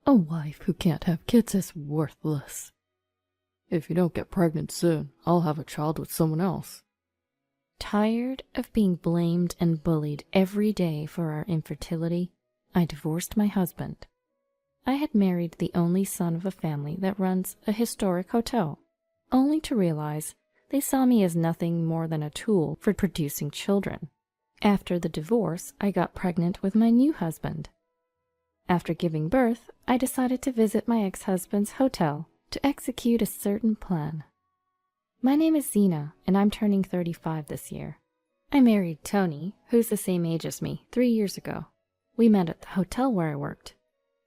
A wife who can't have kids is worthless. If you don't get pregnant soon, I'll have a child with someone else. Tired of being blamed and bullied every day for our infertility, I divorced my husband. I had married the only son of a family that runs a historic hotel, only to realize they saw me as nothing more than a tool for producing children. After the divorce, I got pregnant with my new husband. After giving birth, I decided to visit my ex-husband's hotel to execute a certain plan. My name is Zena, and I'm turning 35 this year. I married Tony, who's the same age as me, 3 years ago. We met at the hotel where I worked.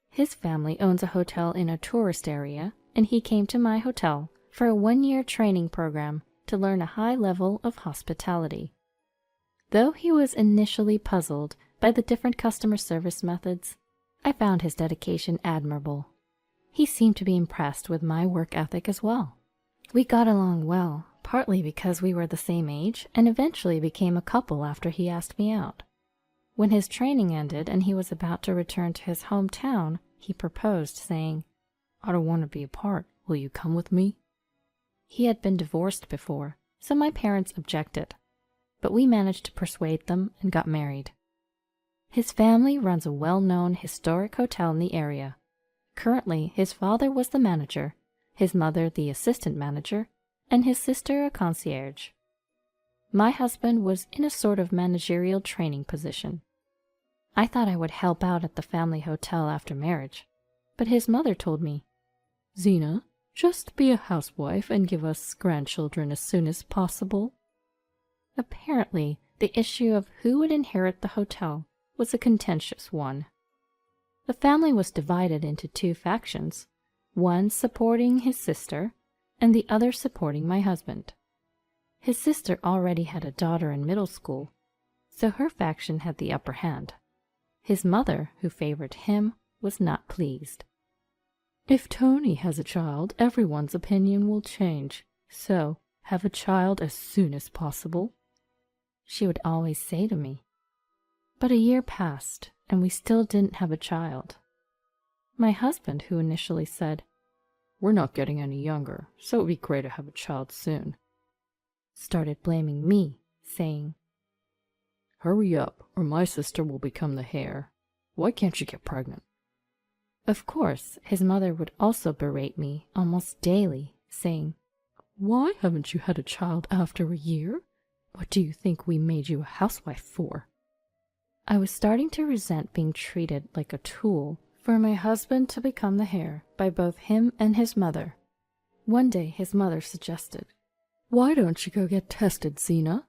His family owns a hotel in a tourist area, and he came to my hotel for a 1-year training program to learn a high level of hospitality. Though he was initially puzzled by the different customer service methods, I found his dedication admirable. He seemed to be impressed with my work ethic as well. We got along well, partly because we were the same age, and eventually became a couple after he asked me out. When his training ended and he was about to return to his hometown, he proposed, saying, "I don't want to be apart. Will you come with me?" He had been divorced before, so my parents objected, but we managed to persuade them and got married. His family runs a well-known historic hotel in the area. Currently, his father was the manager, his mother the assistant manager, and his sister a concierge. My husband was in a sort of managerial training position. I thought I would help out at the family hotel after marriage, but his mother told me, "Zena, just be a housewife and give us grandchildren as soon as possible." Apparently, the issue of who would inherit the hotel was a contentious one. The family was divided into 2 factions, one supporting his sister and the other supporting my husband. His sister already had a daughter in middle school, so her faction had the upper hand. His mother, who favored him, was not pleased. "If Tony has a child, everyone's opinion will change, so have a child as soon as possible," she would always say to me. But a year passed, and we still didn't have a child. My husband, who initially said, "We're not getting any younger, so it would be great to have a child soon," started blaming me, saying, "Hurry up, or my sister will become the heir. Why can't you get pregnant?" Of course, his mother would also berate me almost daily, saying, "Why haven't you had a child after a year? What do you think we made you a housewife for?" I was starting to resent being treated like a tool for my husband to become the heir by both him and his mother. One day his mother suggested, "Why don't you go get tested, Zena?"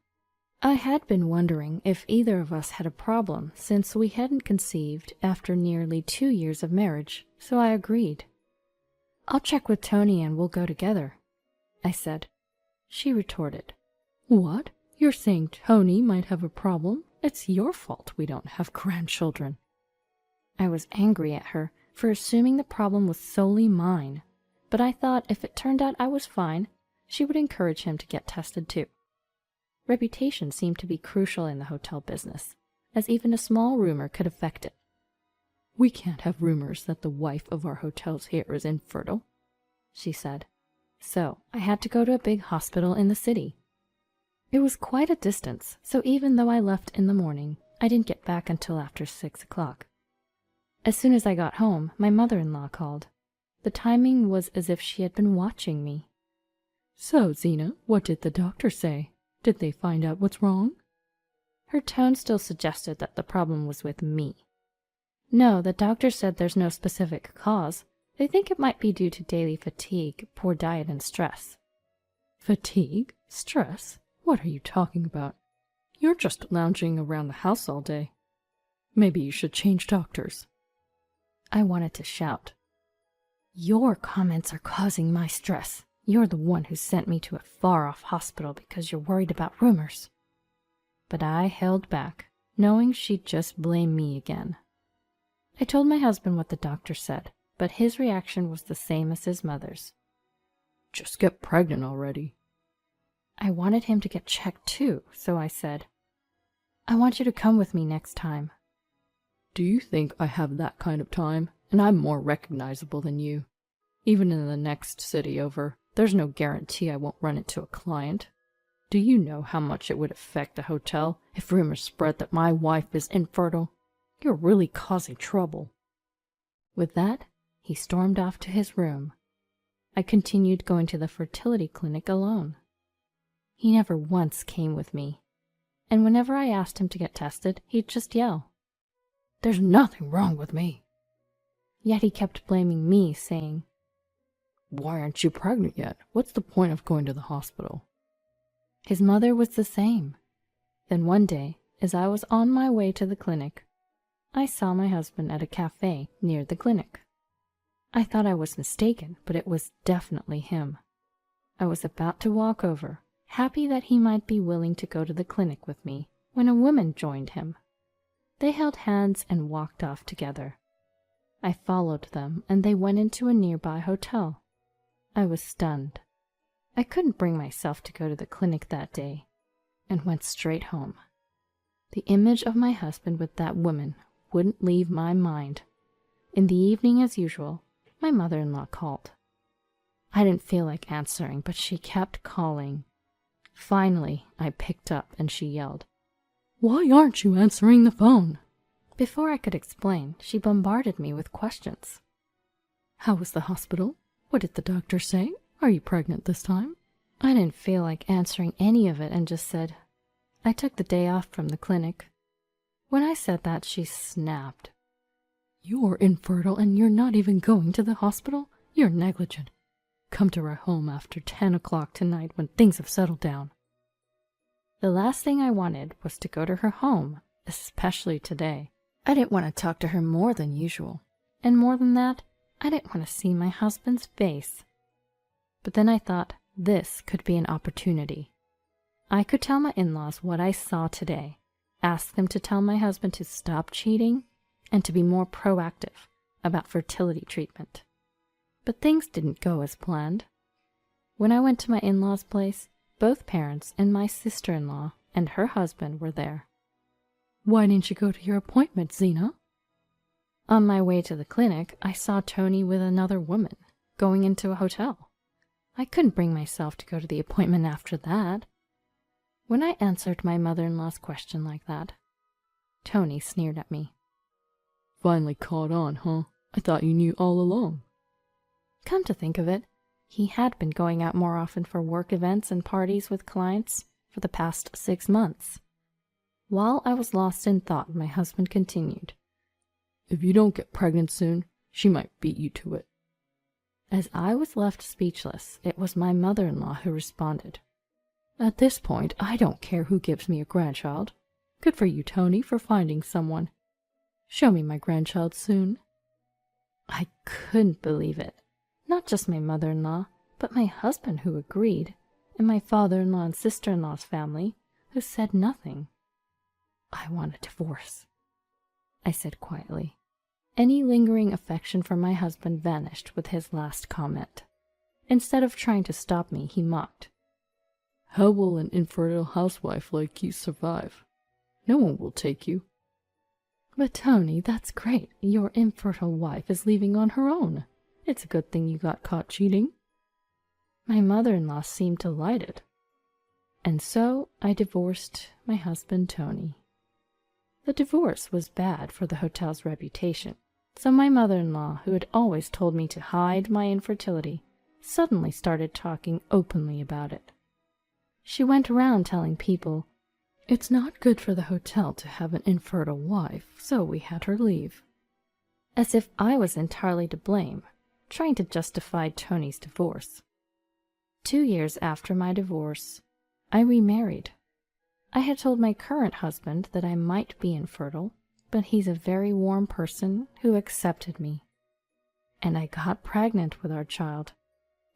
I had been wondering if either of us had a problem since we hadn't conceived after nearly 2 years of marriage, so I agreed. "I'll check with Tony and we'll go together," I said. She retorted, "What? You're saying Tony might have a problem? It's your fault we don't have grandchildren." I was angry at her for assuming the problem was solely mine, but I thought if it turned out I was fine, she would encourage him to get tested too. Reputation seemed to be crucial in the hotel business, as even a small rumor could affect it. "We can't have rumors that the wife of our hotel's heir is infertile," she said. So I had to go to a big hospital in the city. It was quite a distance, so even though I left in the morning, I didn't get back until after 6 o'clock. As soon as I got home, my mother-in-law called. The timing was as if she had been watching me. "So, Zena, what did the doctor say? Did they find out what's wrong?" Her tone still suggested that the problem was with me. "No, the doctor said there's no specific cause. They think it might be due to daily fatigue, poor diet, and stress." "Fatigue? Stress? What are you talking about? You're just lounging around the house all day. Maybe you should change doctors." I wanted to shout, "Your comments are causing my stress. You're the one who sent me to a far-off hospital because you're worried about rumors." But I held back, knowing she'd just blame me again. I told my husband what the doctor said, but his reaction was the same as his mother's. "Just get pregnant already." I wanted him to get checked too, so I said, "I want you to come with me next time." "Do you think I have that kind of time? and I'm more recognizable than you. Even in the next city over, there's no guarantee I won't run into a client. Do you know how much it would affect the hotel if rumors spread that my wife is infertile? You're really causing trouble." With that, he stormed off to his room. I continued going to the fertility clinic alone. He never once came with me, and whenever I asked him to get tested, he'd just yell, "There's nothing wrong with me." Yet he kept blaming me, saying, "Why aren't you pregnant yet? What's the point of going to the hospital?" His mother was the same. Then one day, as I was on my way to the clinic, I saw my husband at a cafe near the clinic. I thought I was mistaken, but it was definitely him. I was about to walk over, happy that he might be willing to go to the clinic with me, when a woman joined him. They held hands and walked off together. I followed them, and they went into a nearby hotel. I was stunned. I couldn't bring myself to go to the clinic that day, and went straight home. The image of my husband with that woman wouldn't leave my mind. In the evening, as usual, my mother-in-law called. I didn't feel like answering, but she kept calling. Finally, I picked up and she yelled, "Why aren't you answering the phone?" Before I could explain, she bombarded me with questions. "How was the hospital? What did the doctor say? Are you pregnant this time?" I didn't feel like answering any of it and just said, "I took the day off from the clinic." When I said that, she snapped. "You're infertile and you're not even going to the hospital? You're negligent. Come to our home after 10 o'clock tonight when things have settled down." The last thing I wanted was to go to her home, especially today. I didn't want to talk to her more than usual. And more than that, I didn't want to see my husband's face. But then I thought this could be an opportunity. I could tell my in-laws what I saw today, ask them to tell my husband to stop cheating, and to be more proactive about fertility treatment. But things didn't go as planned. When I went to my in-laws' place, both parents and my sister-in-law and her husband were there. "Why didn't you go to your appointment, Zena?" On my way to the clinic, I saw Tony with another woman, going into a hotel. I couldn't bring myself to go to the appointment after that. When I answered my mother-in-law's question like that, Tony sneered at me. "Finally caught on, huh? I thought you knew all along." Come to think of it, he had been going out more often for work events and parties with clients for the past 6 months. While I was lost in thought, my husband continued, "If you don't get pregnant soon, she might beat you to it." As I was left speechless, it was my mother-in-law who responded, "At this point, I don't care who gives me a grandchild. Good for you, Tony, for finding someone. Show me my grandchild soon." I couldn't believe it. Not just my mother-in-law, but my husband who agreed, and my father-in-law and sister-in-law's family who said nothing. "I want a divorce," I said quietly. Any lingering affection for my husband vanished with his last comment. Instead of trying to stop me, he mocked, "How will an infertile housewife like you survive? No one will take you." "But Tony, that's great. Your infertile wife is leaving on her own. It's a good thing you got caught cheating." My mother-in-law seemed delighted. And so I divorced my husband, Tony. The divorce was bad for the hotel's reputation, so my mother-in-law, who had always told me to hide my infertility, suddenly started talking openly about it. She went around telling people, "It's not good for the hotel to have an infertile wife, so we had her leave." As if I was entirely to blame, trying to justify Tony's divorce. 2 years after my divorce, I remarried. I had told my current husband that I might be infertile, but he's a very warm person who accepted me. And I got pregnant with our child.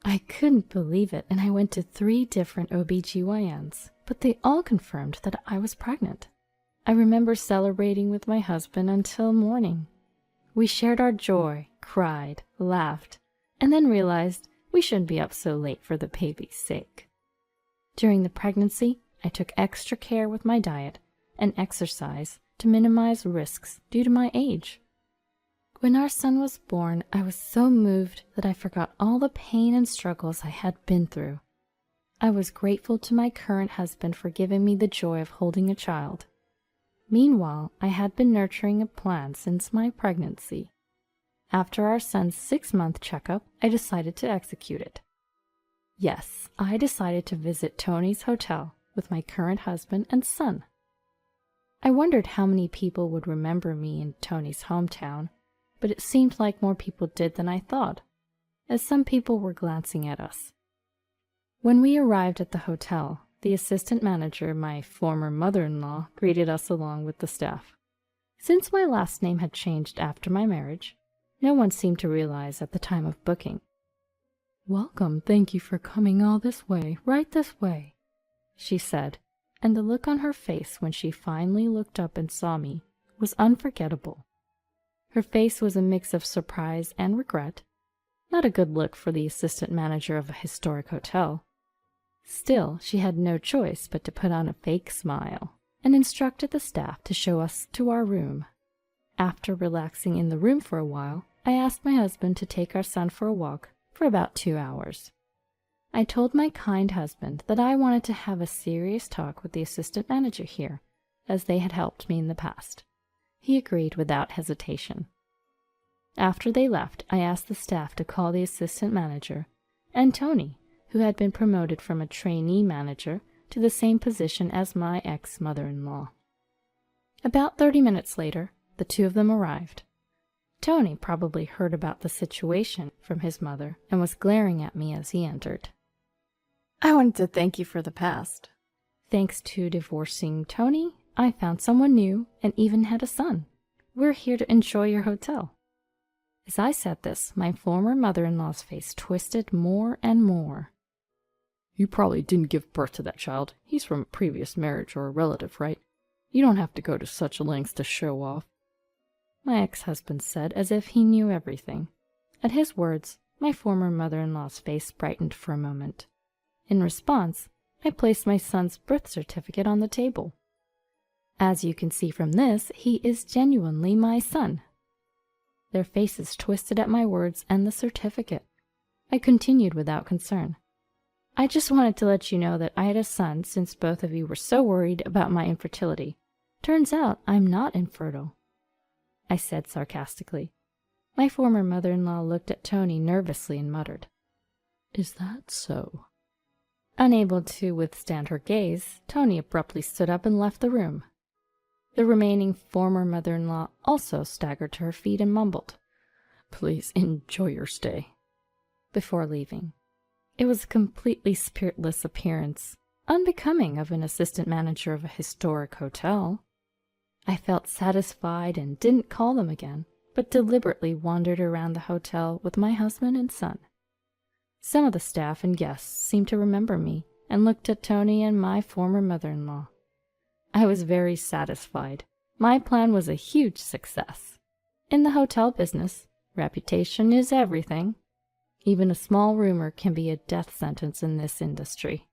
I couldn't believe it, and I went to 3 different OBGYNs, but they all confirmed that I was pregnant. I remember celebrating with my husband until morning. We shared our joy, cried, laughed, and then realized we shouldn't be up so late for the baby's sake. During the pregnancy, I took extra care with my diet and exercise to minimize risks due to my age. When our son was born, I was so moved that I forgot all the pain and struggles I had been through. I was grateful to my current husband for giving me the joy of holding a child. Meanwhile, I had been nurturing a plan since my pregnancy. After our son's 6-month checkup, I decided to execute it. Yes, I decided to visit Tony's hotel with my current husband and son. I wondered how many people would remember me in Tony's hometown, but it seemed like more people did than I thought, as some people were glancing at us. When we arrived at the hotel, the assistant manager, my former mother-in-law, greeted us along with the staff. Since my last name had changed after my marriage, no one seemed to realize at the time of booking. "Welcome, thank you for coming all this way, right this way," she said, and the look on her face when she finally looked up and saw me was unforgettable. Her face was a mix of surprise and regret, not a good look for the assistant manager of a historic hotel. Still, she had no choice but to put on a fake smile and instructed the staff to show us to our room. After relaxing in the room for a while, I asked my husband to take our son for a walk for about 2 hours. I told my kind husband that I wanted to have a serious talk with the assistant manager here, as they had helped me in the past. He agreed without hesitation. After they left, I asked the staff to call the assistant manager and Tony, who had been promoted from a trainee manager to the same position as my ex-mother-in-law. About 30 minutes later, the two of them arrived. Tony probably heard about the situation from his mother and was glaring at me as he entered. "I wanted to thank you for the past. Thanks to divorcing Tony, I found someone new and even had a son. We're here to enjoy your hotel." As I said this, my former mother-in-law's face twisted more and more. "You probably didn't give birth to that child. He's from a previous marriage or a relative, right? You don't have to go to such lengths to show off," my ex-husband said as if he knew everything. At his words, my former mother-in-law's face brightened for a moment. In response, I placed my son's birth certificate on the table. "As you can see from this, he is genuinely my son." Their faces twisted at my words and the certificate. I continued without concern. "I just wanted to let you know that I had a son since both of you were so worried about my infertility. Turns out I'm not infertile," I said sarcastically. My former mother-in-law looked at Tony nervously and muttered, "Is that so?" Unable to withstand her gaze, Tony abruptly stood up and left the room. The remaining former mother-in-law also staggered to her feet and mumbled, "Please enjoy your stay," before leaving. It was a completely spiritless appearance, unbecoming of an assistant manager of a historic hotel. I felt satisfied and didn't call them again, but deliberately wandered around the hotel with my husband and son. Some of the staff and guests seemed to remember me and looked at Tony and my former mother-in-law. I was very satisfied. My plan was a huge success. In the hotel business, reputation is everything. Even a small rumor can be a death sentence in this industry.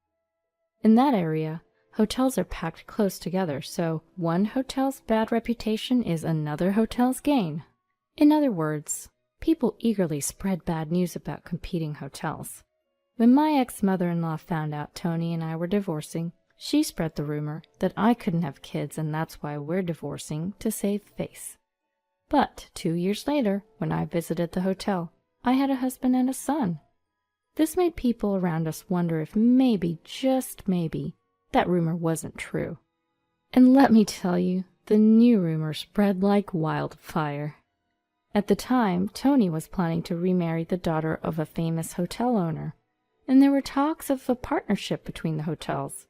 In that area, hotels are packed close together, so one hotel's bad reputation is another hotel's gain. In other words, people eagerly spread bad news about competing hotels. When my ex-mother-in-law found out Tony and I were divorcing, she spread the rumor that I couldn't have kids and that's why we're divorcing to save face. But 2 years later, when I visited the hotel, I had a husband and a son. This made people around us wonder if maybe, just maybe, that rumor wasn't true. And let me tell you, the new rumor spread like wildfire. At the time, Tony was planning to remarry the daughter of a famous hotel owner, and there were talks of a partnership between the hotels.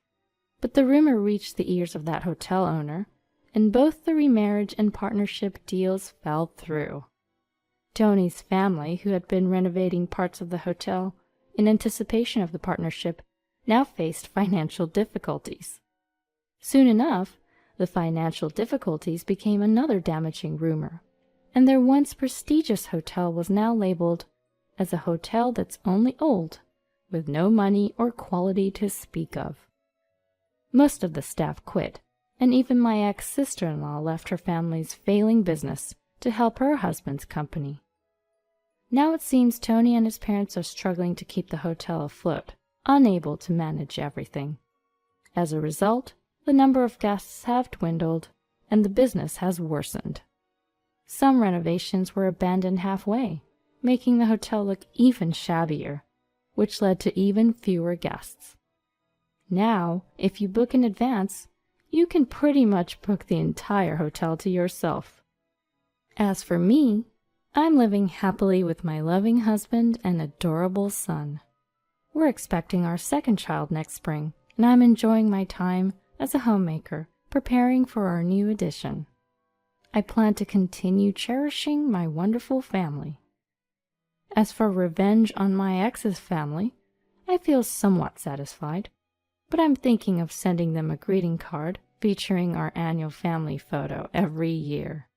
But the rumor reached the ears of that hotel owner, and both the remarriage and partnership deals fell through. Tony's family, who had been renovating parts of the hotel in anticipation of the partnership, now faced financial difficulties. Soon enough, the financial difficulties became another damaging rumor, and their once prestigious hotel was now labeled as a hotel that's only old, with no money or quality to speak of. Most of the staff quit, and even my ex-sister-in-law left her family's failing business to help her husband's company. Now it seems Tony and his parents are struggling to keep the hotel afloat, unable to manage everything. As a result, the number of guests have dwindled, and the business has worsened. Some renovations were abandoned halfway, making the hotel look even shabbier, which led to even fewer guests. Now, if you book in advance, you can pretty much book the entire hotel to yourself. As for me, I'm living happily with my loving husband and adorable son. We're expecting our second child next spring, and I'm enjoying my time as a homemaker, preparing for our new addition. I plan to continue cherishing my wonderful family. As for revenge on my ex's family, I feel somewhat satisfied, but I'm thinking of sending them a greeting card featuring our annual family photo every year.